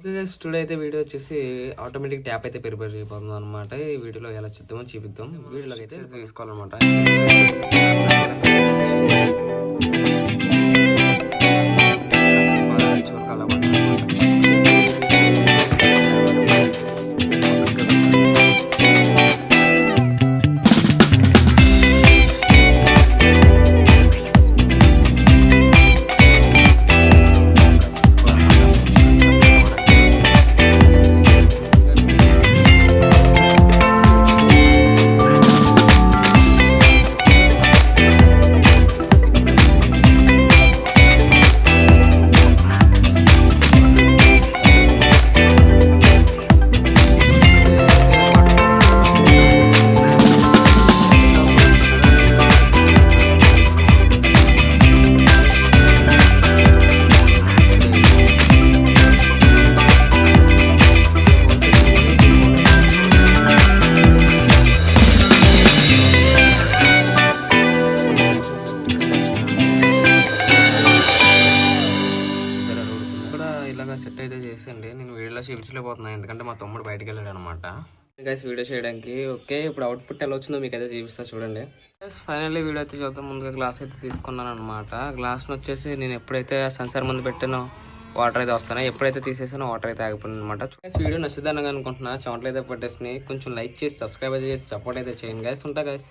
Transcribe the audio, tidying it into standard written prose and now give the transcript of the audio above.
Okay guys, today అయితే video వచ్చేసి automatic tap అయితే ప్రిపేర్ చేయబోతుంది అనమాట. ఈ వీడియోలో ఎలా చేద్దామో చూపిద్దాం. వీడియోలోకి అయితే తీసుకోవాలన్నమాట. ఇలాగా సెట్ అయితే చేసేయండి. నేను వీడియోలో చూపించలేకపోతున్నాను ఎందుకంటే మా తమ్ముడు బయటకు వెళ్ళాడు అనమాట. గైస్ వీడియో చేయడానికి ఓకే. ఇప్పుడు అవుట్పుట్ ఎలా వచ్చిందో మీకు అయితే చూపిస్తా చూడండి. గైస్ ఫైనల్లీ వీడియో అయితే చూద్దాం. ముందుగా గ్లాస్ అయితే తీసుకున్నాను అనమాట. గ్లాస్ని వచ్చేసి నేను ఎప్పుడైతే సెన్సార్ ముందు పెట్టానో వాటర్ అయితే వస్తాను, ఎప్పుడైతే తీసేసానో వాటర్ అయితే ఆగిపోయింది అనమాట. వీడియో నచ్చుదనగా అనుకుంటున్నా. చెమటలు అయితే పట్టేసినాయి. కొంచెం లైక్ చేసి సబ్స్క్రైబ్ అయితే చేసి సపోర్ట్ అయితే చేయండి గైస్. ఉంటా గైస్.